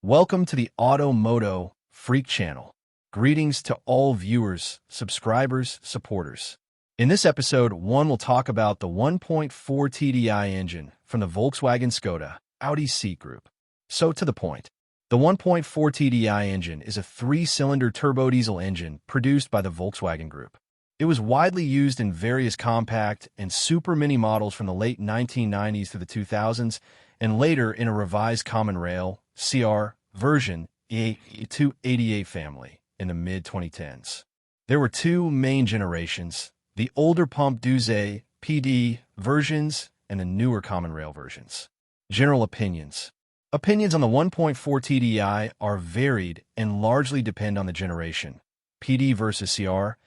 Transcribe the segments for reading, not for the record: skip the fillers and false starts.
Welcome to the MOTO Freak Channel. Greetings to all viewers, subscribers, supporters. In this episode, will talk about the 1.4 Tdi engine from the Volkswagen SKODA AUDI seat group. So to the point. The 1.4 Tdi engine is a 3-cylinder turbodiesel engine produced by the Volkswagen Group. It was widely used in various compact and super mini models from the late 1990s through the 2000s, and later in a revised common rail (CR) version A288 family in the mid-2010s. There were two main generations: the older pump douze PD versions and the newer common rail versions. General opinions. Opinions on the 1.4 Tdi are varied and largely depend on the generation, PD versus CR,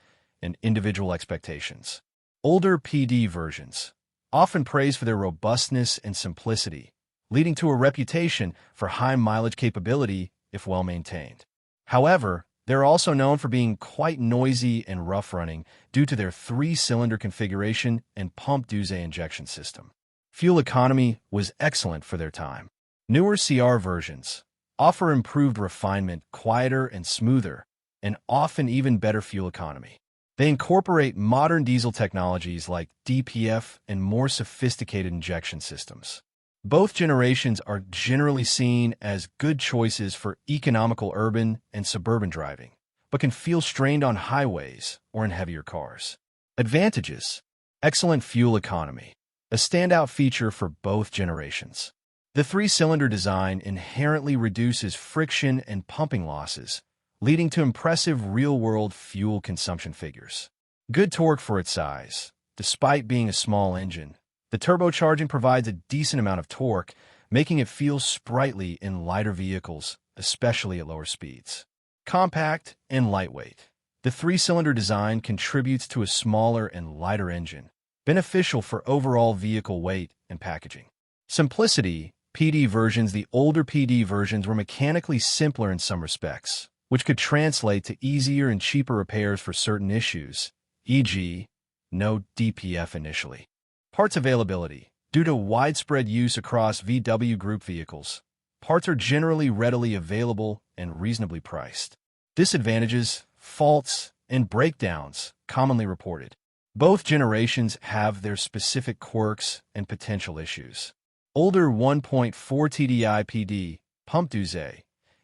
and individual expectations. Older PD versions, often praised for their robustness and simplicity, leading to a reputation for high mileage capability if well maintained. However, they're also known for being quite noisy and rough-running due to their 3-cylinder configuration and pump douze injection system. Fuel economy was excellent for their time. Newer CR versions offer improved refinement, quieter and smoother, and often even better fuel economy. They incorporate modern diesel technologies like DPF and more sophisticated injection systems. Both generations are generally seen as good choices for economical urban and suburban driving, but can feel strained on highways or in heavier cars. Advantages: excellent fuel economy, a standout feature for both generations. The 3-cylinder design inherently reduces friction and pumping losses, leading to impressive real-world fuel consumption figures. Good torque for its size. Despite being a small engine, the turbocharging provides a decent amount of torque, making it feel sprightly in lighter vehicles, especially at lower speeds. Compact and lightweight. The 3-cylinder design contributes to a smaller and lighter engine, beneficial for overall vehicle weight and packaging. Simplicity. PD versions. The older PD versions were mechanically simpler in some respects, which could translate to easier and cheaper repairs for certain issues, e.g., no DPF initially. Parts availability. Due to widespread use across VW Group vehicles, parts are generally readily available and reasonably priced. Disadvantages, faults, and breakdowns commonly reported. Both generations have their specific quirks and potential issues. Older 1.4 Tdi PD pump douze,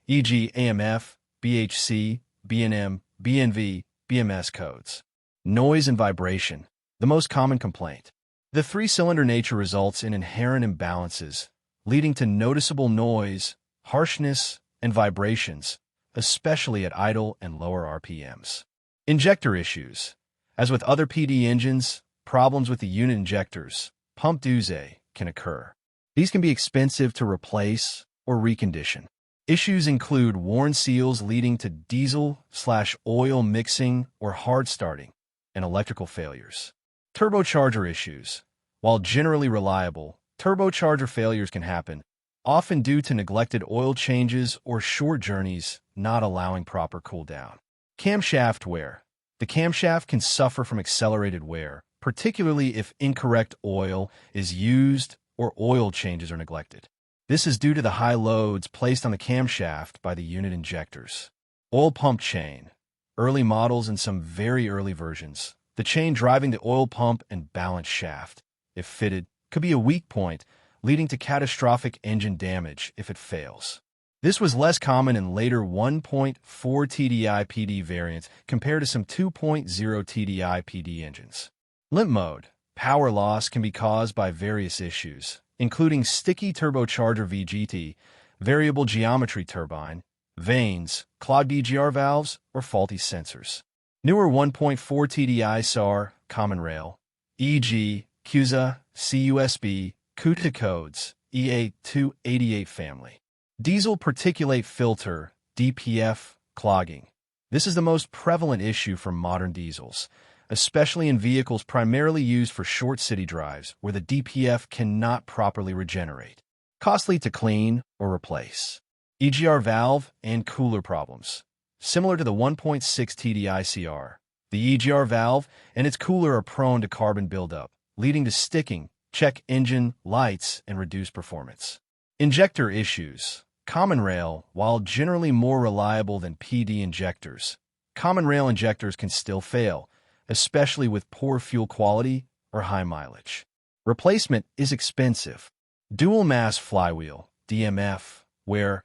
e.g. AMF, BHC, B&M, BNV, BMS codes. Noise and vibration. The most common complaint. The 3-cylinder nature results in inherent imbalances, leading to noticeable noise, harshness, and vibrations, especially at idle and lower RPMs. Injector issues. As with other PD engines, problems with the unit injectors, pump douze, can occur. These can be expensive to replace or recondition. Issues include worn seals leading to diesel/oil mixing or hard starting, and electrical failures. Turbocharger issues. While generally reliable, turbocharger failures can happen, often due to neglected oil changes or short journeys not allowing proper cool down. Camshaft wear. The camshaft can suffer from accelerated wear, particularly if incorrect oil is used or oil changes are neglected. This is due to the high loads placed on the camshaft by the unit injectors. Oil pump chain. Early models and some very early versions, the chain driving the oil pump and balance shaft, if fitted, could be a weak point, leading to catastrophic engine damage if it fails. This was less common in later 1.4 Tdi PD variants compared to some 2.0 Tdi PD engines. Limp mode. Power loss can be caused by various issues, including sticky turbocharger VGT, variable geometry turbine, vanes, clogged EGR valves, or faulty sensors. Newer 1.4 Tdi SAR, common rail, e.g. CUSA, CUSB, CUTA codes, EA288 family. Diesel particulate filter, DPF, clogging. This is the most prevalent issue for modern diesels, especially in vehicles primarily used for short city drives where the DPF cannot properly regenerate. Costly to clean or replace. EGR valve and cooler problems. Similar to the 1.6 Tdi CR, the EGR valve and its cooler are prone to carbon buildup, leading to sticking, check engine lights, and reduced performance. Injector issues. Common rail, while generally more reliable than PD injectors, common rail injectors can still fail, especially with poor fuel quality or high mileage. Replacement is expensive. Dual mass flywheel, DMF, wear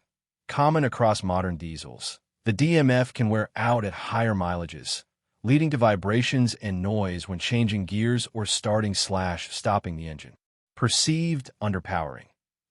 common across modern diesels. The DMF can wear out at higher mileages, leading to vibrations and noise when changing gears or starting/stopping the engine. Perceived underpowering.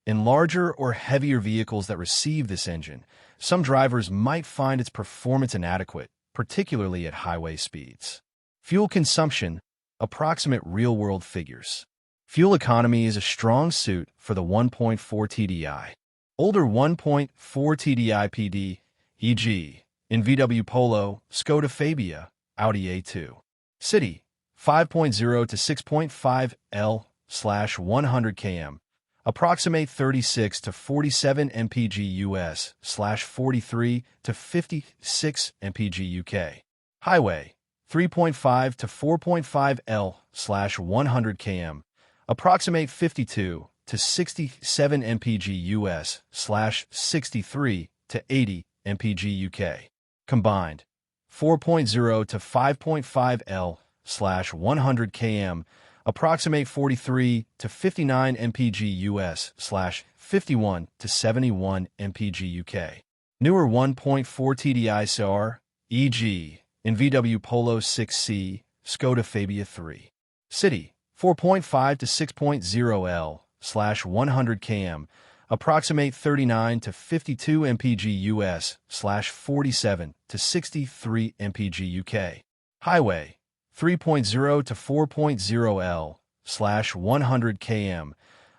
In larger or heavier vehicles that receive this engine, some drivers might find its performance inadequate, particularly at highway speeds. Fuel consumption, approximate real-world figures. Fuel economy is a strong suit for the 1.4 Tdi. Older 1.4 Tdi PD, e.g., in VW Polo, SKODA Fabia, Audi A2. City, 5.0 to 6.5 L/100 km, approximate 36 to 47 mpg US/43 to 56 mpg UK. Highway, 3.5 to 4.5 L/100 km, approximate 52 to 67 mpg US/63 to 80 mpg UK. Combined, 4.0 to 5.5 L/100 km, approximate 43 to 59 mpg US/51 to 71 mpg UK. Newer 1.4 Tdi SR, e.g., in VW Polo 6C, SKODA Fabia 3. City, 4.5 to 6.0 L/100 km, approximate 39 to 52 mpg US/47 to 63 mpg UK. Highway, 3.0 to 4.0 L/100 km,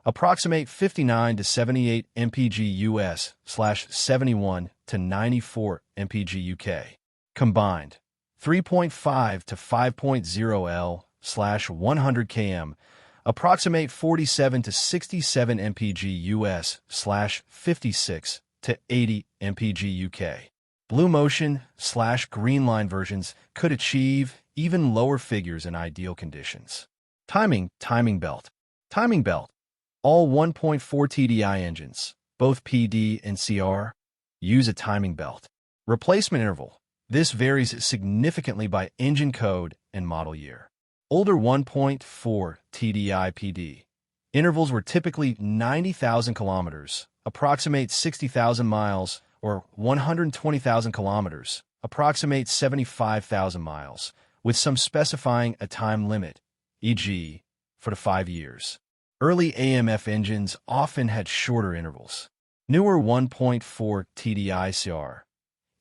approximate 59 to 78 mpg US/71 to 94 mpg UK. Combined, 3.5 to 5.0 L/100 km, approximate 47 to 67 mpg US/56 to 80 mpg UK. Blue Motion/Green Line versions could achieve even lower figures in ideal conditions. Timing belt. Timing belt. All 1.4 Tdi engines, both PD and CR, use a timing belt. Replacement interval. This varies significantly by engine code and model year. Older 1.4 Tdi PD intervals were typically 90,000 kilometers, approximate 60,000 miles, or 120,000 kilometers, approximate 75,000 miles, with some specifying a time limit, e.g., 4 to 5 years. Early AMF engines often had shorter intervals. Newer 1.4 Tdi CR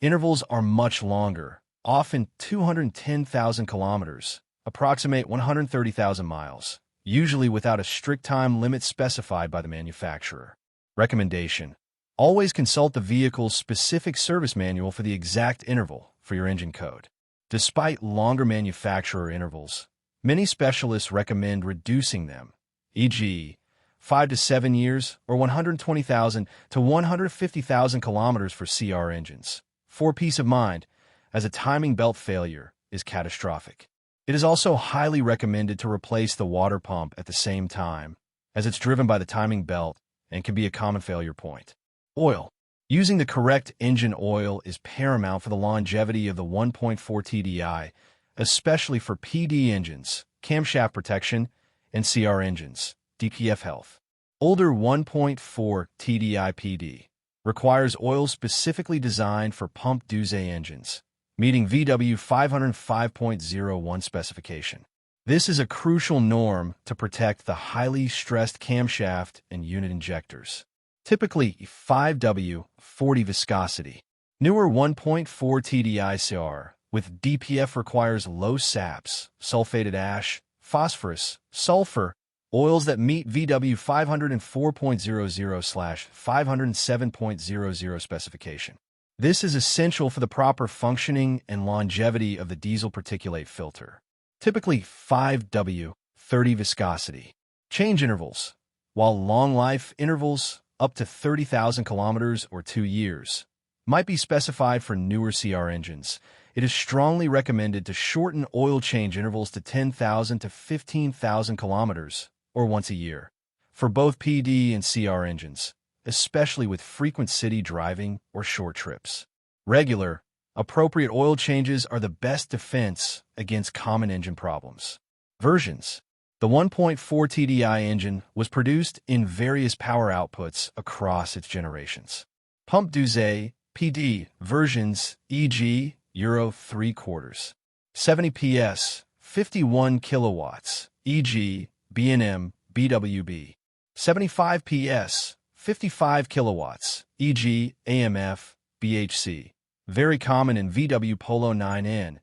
intervals are much longer, often 210,000 kilometers, approximate 130,000 miles, usually without a strict time limit specified by the manufacturer. Recommendation: always consult the vehicle's specific service manual for the exact interval for your engine code. Despite longer manufacturer intervals, many specialists recommend reducing them, e.g., 5 to 7 years or 120,000 to 150,000 kilometers for CR engines, for peace of mind, as a timing belt failure is catastrophic. It is also highly recommended to replace the water pump at the same time, as it's driven by the timing belt and can be a common failure point. Oil. Using the correct engine oil is paramount for the longevity of the 1.4 Tdi, especially for PD engines, camshaft protection, and CR engines, DPF health. Older 1.4 Tdi PD requires oil specifically designed for pump douze engines, meeting VW 505.01 specification. This is a crucial norm to protect the highly stressed camshaft and unit injectors. Typically 5W 40 viscosity. Newer 1.4 Tdi CR with DPF requires low SAPs, sulfated ash, phosphorus, sulfur, oils that meet VW 504.00/507.00 specification. This is essential for the proper functioning and longevity of the diesel particulate filter. Typically 5W 30 viscosity. Change intervals. While long life intervals, up to 30,000 kilometers or 2 years, might be specified for newer CR engines, it is strongly recommended to shorten oil change intervals to 10,000 to 15,000 kilometers, or once a year, for both PD and CR engines, especially with frequent city driving or short trips. Regular, appropriate oil changes are the best defense against common engine problems. Versions. The 1.4 Tdi engine was produced in various power outputs across its generations. Pump Douze, PD, versions, e.g., Euro 3/4. 70 PS, 51 kilowatts, e.g., B&M, BWB. 75 PS, 55 kilowatts, e.g., AMF, BHC. Very common in VW Polo 9N,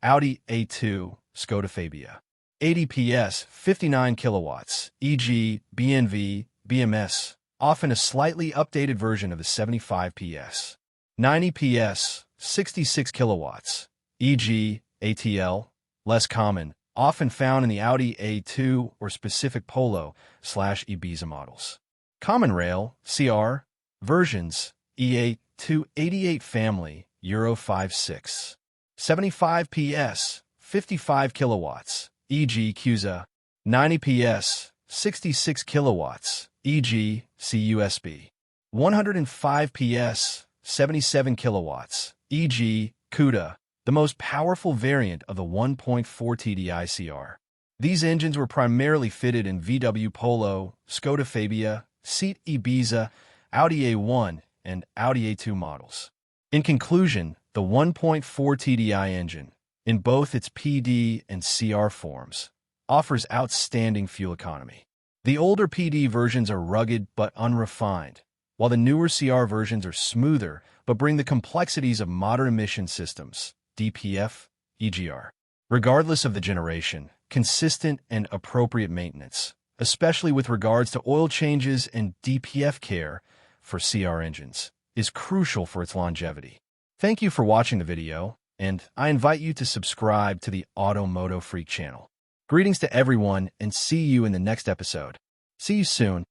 Audi A2, SKODA Fabia. 80 PS, 59 kilowatts, e.g., BNV, BMS, often a slightly updated version of the 75 PS. 90 PS, 66 kilowatts, e.g., ATL, less common, often found in the Audi A2 or specific Polo/Ibiza models. Common Rail, CR, versions, E8 to 88 family, Euro 5/6. 75 PS, 55 kilowatts, e.g. CUSA. 90 PS, 66 kilowatts, e.g. CUSB. 105 PS, 77 kilowatts, e.g. CUDA, the most powerful variant of the 1.4 Tdi CR. These engines were primarily fitted in VW Polo, SKODA Fabia, Seat Ibiza, Audi A1, and Audi A2 models. In conclusion, the 1.4 Tdi engine, in both its PD and CR forms, offers outstanding fuel economy. The older PD versions are rugged but unrefined, while the newer CR versions are smoother but bring the complexities of modern emission systems, DPF, EGR. Regardless of the generation, consistent and appropriate maintenance, especially with regards to oil changes and DPF care for CR engines, is crucial for its longevity. Thank you for watching the video, and I invite you to subscribe to the Automotive Freak channel. Greetings to everyone, and see you in the next episode. See you soon.